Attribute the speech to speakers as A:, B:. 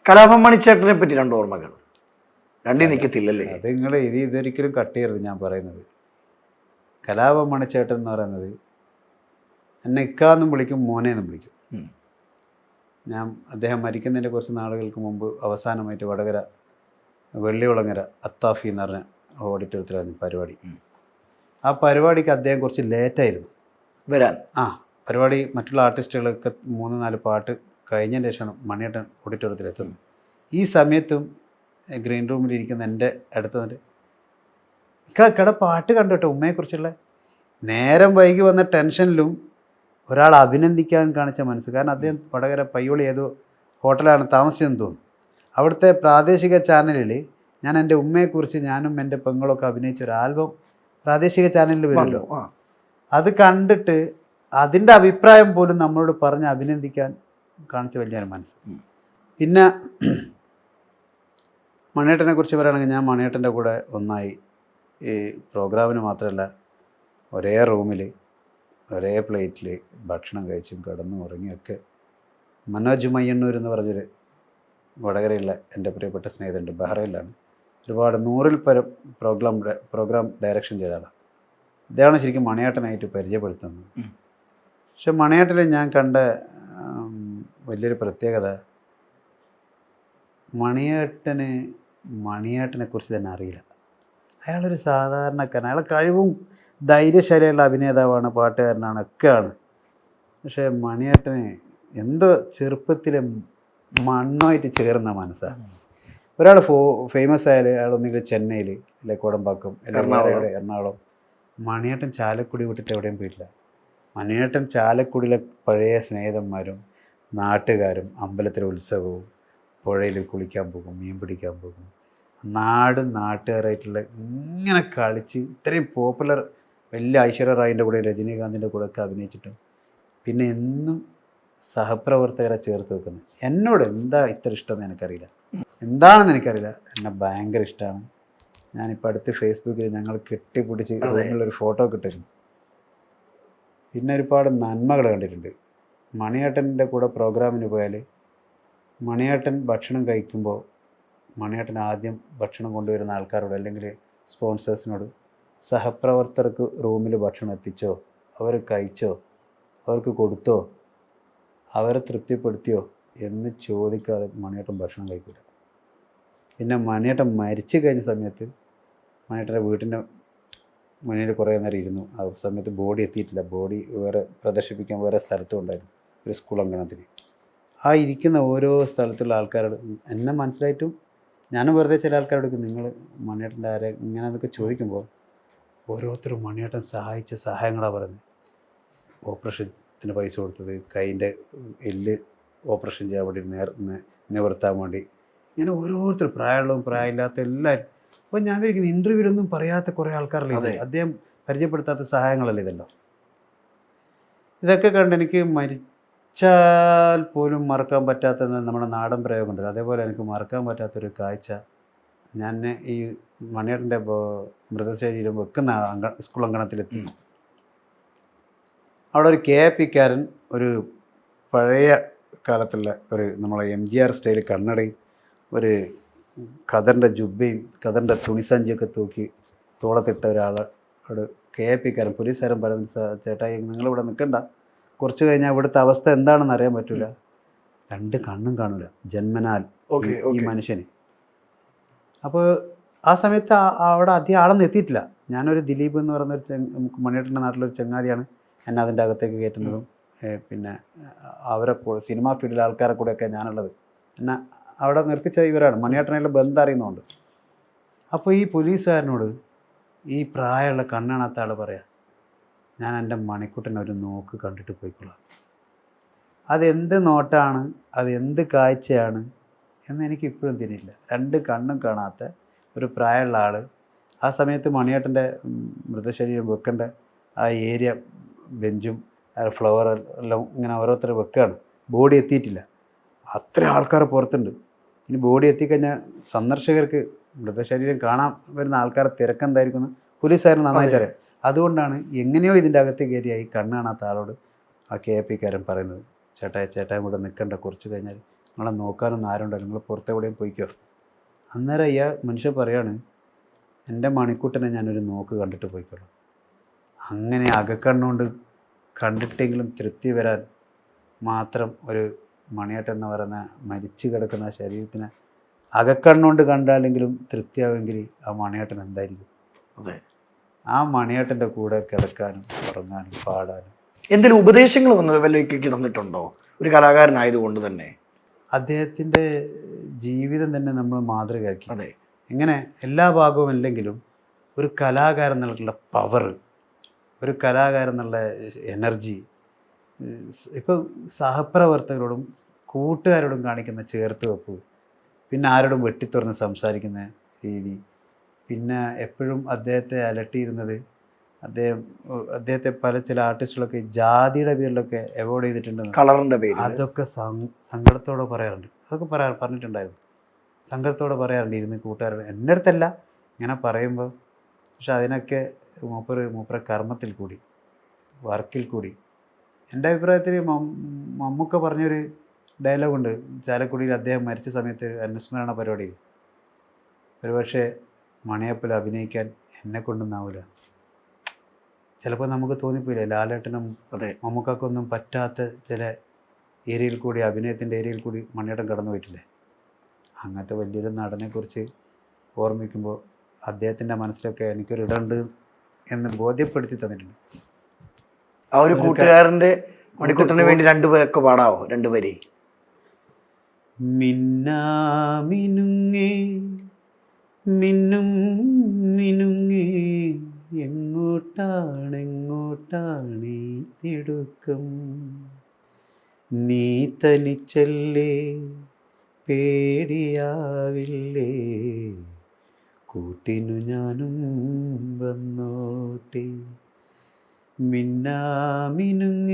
A: കലാഭവൻ മണിച്ചേട്ടനെ പറ്റി രണ്ട് ഓർമ്മകൾ രണ്ടേ നിൽക്കത്തില്ലല്ലേ?
B: അത് നിങ്ങൾ ഇതൊരിക്കലും കട്ട് ചെയ്യരുത്. ഞാൻ പറയുന്നത് കലാഭവൻ മണിച്ചേട്ടൻ എന്ന് പറയുന്നത് എന്നെ ഇക്കാന്നും വിളിക്കും, മോനെന്നും വിളിക്കും. അദ്ദേഹം മരിക്കുന്നതിൻ്റെ കുറച്ച് നാളുകൾക്ക് മുമ്പ് അവസാനമായിട്ട് വടകര വെള്ളികുളങ്ങര അത്താഫി എന്ന് പറഞ്ഞ ഓഡിറ്റോറിയത്തിലായിരുന്നു പരിപാടി. ആ പരിപാടിക്ക് അദ്ദേഹം കുറച്ച് ലേറ്റായിരുന്നു
A: വരാൻ.
B: പരിപാടി മറ്റുള്ള ആർട്ടിസ്റ്റുകളൊക്കെ 3-4 പാട്ട് കഴിഞ്ഞതിന് ശേഷമാണ് മണിയേട്ടൻ ഓഡിറ്റോറിയത്തിലെത്തുന്നത്. ഈ സമയത്തും ഗ്രീൻ റൂമിലിരിക്കുന്ന എൻ്റെ അടുത്ത് നിന്നിട്ട് കട പാട്ട് കണ്ടു കേട്ടോ ഉമ്മയെക്കുറിച്ചുള്ള. നേരം വൈകി വന്ന ടെൻഷനിലും ഒരാൾ അഭിനന്ദിക്കാൻ കാണിച്ച മനസ്സ്. കാരണം അദ്ദേഹം വടകര പയ്യോളി ഏതോ ഹോട്ടലാണ് താമസിച്ചതെന്ന് തോന്നുന്നു. അവിടുത്തെ പ്രാദേശിക ചാനലിൽ ഞാൻ എൻ്റെ ഉമ്മയെക്കുറിച്ച് ഞാനും എൻ്റെ പെങ്ങളൊക്കെ അഭിനയിച്ച ഒരു ആൽബം പ്രാദേശിക ചാനലിൽ വരുമല്ലോ. അത് കണ്ടിട്ട് അതിൻ്റെ അഭിപ്രായം പോലും നമ്മളോട് പറഞ്ഞ് അഭിനന്ദിക്കാൻ കാണിച്ച വലിയൊരു മനസ്സ്. പിന്നെ മണിയേട്ടനെ കുറിച്ച് പറയുകയാണെങ്കിൽ ഞാൻ മണിയേട്ടൻ്റെ കൂടെ ഒന്നായി ഈ പ്രോഗ്രാമിന് മാത്രമല്ല ഒരേ റൂമിൽ ഒരേ പ്ലേറ്റിൽ ഭക്ഷണം കഴിച്ചും കിടന്നും ഉറങ്ങിയൊക്കെ. മനോജ് മയ്യണ്ണൂർ എന്ന് പറഞ്ഞൊരു വടകരയുള്ള എൻ്റെ പ്രിയപ്പെട്ട സ്നേഹിതനുണ്ട്, ബഹ്റൈനിലാണ്. ഒരുപാട് 100-ൽ പരം പ്രോഗ്രാം ഡയറക്ഷൻ ചെയ്ത ആളാണ്. അദ്ദേഹമാണ് ശരിക്കും മണിയേട്ടനായിട്ട് പരിചയപ്പെടുത്തുന്നത്. പക്ഷെ മണിയേട്ടനിൽ ഞാൻ കണ്ട വലിയൊരു പ്രത്യേകത, മണിയേട്ടനെ കുറിച്ച് തന്നെ അറിയില്ല. അയാളൊരു സാധാരണക്കാരൻ. അയാളെ കഴിവും ധൈര്യശാലിയുള്ള അഭിനേതാവാണ്, പാട്ടുകാരനാണ്, ഒക്കെയാണ്. പക്ഷേ മണിയേട്ടന് എന്തോ ചെറുപ്പത്തിലെ മണ്ണുമായിട്ട് ചേർന്ന മനസ്സാണ്. ഒരാൾ ഫേമസ് ആയാൽ അയാൾ ഒന്നുകിൽ ചെന്നൈയിൽ അല്ലെ കോടമ്പാക്കം അല്ലെങ്കിൽ എറണാകുളം. മണിയേട്ടൻ ചാലക്കുടി വിട്ടിട്ട് എവിടെയും പോയിട്ടില്ല. മണിയേട്ടൻ ചാലക്കുടിയിലെ പഴയ സ്നേഹിതന്മാരും നാട്ടുകാരും അമ്പലത്തിലെ ഉത്സവവും പുഴയിൽ കുളിക്കാൻ പോകും, മീൻ പിടിക്കാൻ പോകും, നാട്ടുകാരായിട്ടുള്ള ഇങ്ങനെ കളിച്ച് ഇത്രയും പോപ്പുലർ വലിയ ഐശ്വര്യ റായിൻ്റെ കൂടെ രജനീകാന്തിൻ്റെ കൂടെ ഒക്കെ അഭിനയിച്ചിട്ടും പിന്നെ എന്നും സഹപ്രവർത്തകരെ ചേർത്ത് വെക്കുന്നത്. എന്നോട് എന്താ ഇത്ര ഇഷ്ടമെന്ന് എനിക്കറിയില്ല, എന്താണെന്ന് എനിക്കറിയില്ല. എന്നെ ഭയങ്കര ഇഷ്ടമാണ്. ഞാനിപ്പോൾ അടുത്ത് ഫേസ്ബുക്കിൽ ഞങ്ങൾ കെട്ടിപ്പിടിച്ച് റൂമിലൊരു ഫോട്ടോ കിട്ടുന്നു. പിന്നെ ഒരുപാട് നന്മകൾ കണ്ടിട്ടുണ്ട്. മണിയേട്ടൻ്റെ കൂടെ പ്രോഗ്രാമിന് പോയാൽ മണിയേട്ടൻ ഭക്ഷണം കഴിക്കുമ്പോൾ മണിയേട്ടൻ ആദ്യം ഭക്ഷണം കൊണ്ടുവരുന്ന ആൾക്കാരോട് അല്ലെങ്കിൽ സ്പോൺസേഴ്സിനോട് സഹപ്രവർത്തകർക്ക് റൂമിൽ ഭക്ഷണം എത്തിച്ചോ, അവർ കഴിച്ചോ, അവർക്ക് കൊടുത്തോ, അവരെ തൃപ്തിപ്പെടുത്തിയോ എന്ന് ചോദിക്കാതെ മണിയേട്ടൻ ഭക്ഷണം കഴിക്കില്ല. പിന്നെ മണിയേട്ടൻ മരിച്ചു കഴിഞ്ഞ സമയത്ത് മണിയേട്ടൻ്റെ വീട്ടിൻ്റെ മുന്നിൽ കുറേ നേരം ഇരുന്നു. ആ സമയത്ത് ബോഡി എത്തിയിട്ടില്ല. ബോഡി വേറെ പ്രദർശിപ്പിക്കാൻ വേറെ സ്ഥലത്തും ഉണ്ടായിരുന്നു, ഒരു സ്കൂൾ അങ്കണത്തിൽ. ആ ഇരിക്കുന്ന ഓരോ സ്ഥലത്തുള്ള ആൾക്കാരോട് എന്നെ മനസ്സിലായിട്ടും ഞാനും വെറുതെ ചില ആൾക്കാരോട് നിങ്ങൾ മണിയേട്ടൻ്റെ ആരെ ഇങ്ങനെ എന്നൊക്കെ ചോദിക്കുമ്പോൾ ഓരോരുത്തരും മണിയേട്ടൻ സഹായിച്ച സഹായങ്ങളാണ് പറയുന്നത്. ഓപ്പറേഷത്തിന് പൈസ കൊടുത്തത്, കൈൻ്റെ എല്ല് ഓപ്പറേഷൻ ചെയ്യാൻ വേണ്ടി നിവർത്താൻ വേണ്ടി, ഇങ്ങനെ ഓരോരുത്തർ പ്രായമുള്ളതും പ്രായമില്ലാത്ത എല്ലാവരും. അപ്പോൾ ഞാൻ വിചാരിക്കുന്നത് ഇൻ്റർവ്യൂവിലൊന്നും പറയാത്ത കുറേ ആൾക്കാരല്ലേ അദ്ദേഹം പരിചയപ്പെടുത്താത്ത സഹായങ്ങളല്ലേ ഇതെല്ലാം. ഇതൊക്കെ കണ്ട് എനിക്ക് മരിച്ചാൽ പോലും മറക്കാൻ പറ്റാത്ത നമ്മുടെ നാടൻ പ്രയോഗമുണ്ട്. അതേപോലെ എനിക്ക് മറക്കാൻ പറ്റാത്തൊരു കാഴ്ച, ഞാൻ ഈ മണിയേട്ടൻ്റെ മൃതശരീരം വെക്കുന്ന സ്കൂൾ അങ്കണത്തിലെത്തി. അവിടെ ഒരു KAP-ക്കാരൻ ഒരു പഴയ കാലത്തുള്ള ഒരു നമ്മളെ MGR സ്റ്റൈൽ കണ്ണടയും ഒരു ഖദറിൻ്റെ ജുബയും ഖദറിൻ്റെ തുണിസഞ്ചിയൊക്കെ തൂക്കി തോളത്തിട്ട ഒരാളോട് KAP-ക്കാരൻ പോലീസുകാരൻ പറയുന്ന, ചേട്ടായി നിങ്ങളിവിടെ നിൽക്കണ്ട, കുറച്ച് കഴിഞ്ഞാൽ ഇവിടുത്തെ അവസ്ഥ എന്താണെന്ന് അറിയാൻ പറ്റില്ല, 2 കണ്ണും കാണില്ല ജന്മനാൽ ഈ മനുഷ്യന്. അപ്പോൾ ആ സമയത്ത് അവിടെ അധികം ആളൊന്നും എത്തിയിട്ടില്ല. ഞാനൊരു ദിലീപ് എന്ന് പറയുന്നൊരു മണിയേട്ടൻ്റെ നാട്ടിലൊരു ചങ്ങാതിയാണ് എന്നെ അതിൻ്റെ അകത്തേക്ക് കയറ്റുന്നതും. പിന്നെ അവരെ സിനിമാ ഫീൽഡിലെ ആൾക്കാരെ കൂടെയൊക്കെ ഞാനുള്ളത്. എന്നെ അവിടെ നിർത്തിച്ച ഇവരാണ്, മണിയേട്ടനായിട്ടുള്ള ബന്ധം അറിയുന്നതുകൊണ്ട്. അപ്പോൾ ഈ പോലീസുകാരനോട് ഈ പ്രായമുള്ള കണ്ണാണാത്ത ആൾ പറയാം, ഞാൻ എൻ്റെ മണിക്കുട്ടനെ ഒരു നോക്ക് കണ്ടിട്ട് പോയിക്കൊള്ളാം. അതെന്ത് നോട്ടാണ്, അത് എന്ത് കാഴ്ചയാണ് എന്ന് എനിക്ക് ഇപ്പോഴും തിരിയില്ല. 2 കണ്ണും കാണാത്ത ഒരു പ്രായമുള്ള ആൾ ആ സമയത്ത് മണിയേട്ടൻ്റെ മൃതശരീരം വെക്കേണ്ട ആ ഏരിയ ബെഞ്ചും ഫ്ലവർ എല്ലാം ഇങ്ങനെ ഓരോരുത്തർ വെക്കുകയാണ്. ബോഡി എത്തിയിട്ടില്ല. അത്ര ആൾക്കാർ പുറത്തുണ്ട്. ഇനി ബോഡി എത്തിക്കഴിഞ്ഞാൽ സന്ദർശകർക്ക് മൃതശരീരം കാണാൻ വരുന്ന ആൾക്കാരെ തിരക്കെന്തായിരിക്കുന്നു പോലീസുകാരൻ നന്നായിട്ട് അറിയാം. അതുകൊണ്ടാണ് എങ്ങനെയോ ഇതിൻ്റെ അകത്ത് കയറിയ ഈ കണ്ണ് കാണാത്ത ആളോട് ആ KAP-ക്കാരൻ പറയുന്നത്, ചേട്ടായും കൂടെ നിൽക്കേണ്ട, കുറച്ച് കഴിഞ്ഞാൽ നിങ്ങളെ നോക്കാനൊന്നും ആരുണ്ടല്ലോ, നിങ്ങൾ പുറത്തെവിടെയും പോയിക്കോ. അന്നേരം മനുഷ്യൻ പറയാണ്, എൻ്റെ മണിക്കൂട്ടനെ ഞാനൊരു നോക്ക് കണ്ടിട്ട് പോയിക്കോളാം. അങ്ങനെ അകക്കണ്ണുകൊണ്ട് കണ്ടിട്ടെങ്കിലും തൃപ്തി വരാൻ മാത്രം ഒരു മണിയേട്ടൻ എന്ന് പറയുന്ന മരിച്ചു കിടക്കുന്ന ശരീരത്തിന് അകക്കണ്ണുകൊണ്ട് കണ്ടാലെങ്കിലും തൃപ്തിയാവുമെങ്കിൽ ആ മണിയേട്ടൻ എന്തായിരിക്കും?
A: അതെ,
B: ആ മണിയേട്ടൻ്റെ കൂടെ കിടക്കാനും ഉറങ്ങാനും പാടാനും.
A: എന്തെങ്കിലും ഉപദേശങ്ങൾ വല്ലയ്ക്ക് തന്നിട്ടുണ്ടോ ഒരു കലാകാരനായതുകൊണ്ട് തന്നെ?
B: അദ്ദേഹത്തിൻ്റെ ജീവിതം തന്നെ നമ്മൾ മാതൃകയാക്കി.
A: അതെ,
B: ഇങ്ങനെ എല്ലാ ഭാഗവും അല്ലെങ്കിലും ഒരു കലാകാരൻ എന്നുള്ള പവർ, ഒരു കലാകാരൻ എന്നുള്ള എനർജി, ഇപ്പോൾ സഹപ്രവർത്തകരോടും കൂട്ടുകാരോടും കാണിക്കുന്ന ചേർത്ത് വെപ്പ്, പിന്നെ ആരോടും വെട്ടിത്തുറന്ന് സംസാരിക്കുന്ന രീതി, പിന്നെ എപ്പോഴും അദ്ദേഹത്തെ അലട്ടിയിരുന്നത് അദ്ദേഹത്തെ ചില ആർട്ടിസ്റ്റുകളൊക്കെ ജാതിയുടെ പേരിലൊക്കെ അവോയ്ഡ് ചെയ്തിട്ടുണ്ടെന്ന്,
A: കളറിൻ്റെ പേര്,
B: അതൊക്കെ സങ്കടത്തോടെ പറയാറുണ്ട്. അതൊക്കെ പറഞ്ഞിട്ടുണ്ടായിരുന്നു. സങ്കടത്തോടെ പറയാറുണ്ട് ഇരുന്ന് കൂട്ടുകാരോട്. എൻ്റെ അടുത്തല്ല, ഇങ്ങനെ പറയുമ്പോൾ. പക്ഷെ അതിനൊക്കെ മൂപ്പര കർമ്മത്തിൽ കൂടി, വർക്കിൽ കൂടി. എൻ്റെ അഭിപ്രായത്തിൽ മമ്മൂക്ക പറഞ്ഞൊരു ഡയലോഗുണ്ട് ചാലക്കുടിയിൽ അദ്ദേഹം മരിച്ച സമയത്ത് അനുസ്മരണ പരിപാടിയിൽ, ഒരുപക്ഷെ മണിയപ്പൽ അഭിനയിക്കാൻ എന്നെ കൊണ്ടൊന്നാവില്ല. ചിലപ്പോൾ നമുക്ക് തോന്നിപ്പോയില്ലേ, ലാലേട്ടനും മമ്മൂക്കൊന്നും പറ്റാത്ത ചില ഏരിയയിൽ കൂടി, അഭിനയത്തിൻ്റെ ഏരിയയിൽ കൂടി മണിയേട്ടൻ കടന്നു പോയിട്ടില്ലേ. അങ്ങനത്തെ വലിയൊരു നടനെക്കുറിച്ച് ഓർമ്മിക്കുമ്പോൾ അദ്ദേഹത്തിൻ്റെ മനസ്സിലൊക്കെ എനിക്കൊരു ഇടമുണ്ട് എന്ന് ബോധ്യപ്പെടുത്തി തന്നിട്ടുണ്ട്.
A: ആ ഒരു കൂട്ടുകാരൻ്റെ മണിക്കൂട്ടന് വേണ്ടി രണ്ടുപേരൊക്കെ പാടാവോ? രണ്ടുപേരെ.
B: മിന്നാമിനുങ്ങേ മിന്നും മിനുങ്ങേ എങ്ങോട്ടാണെങ്ങോട്ടാണീ തിടുക്കം, നീ തനിച്ചല്ലേ പേടിയാവില്ലേ, കൂട്ടിനു ഞാനും വന്നോട്ടെ. മിന്നാമിനുങ്ങേ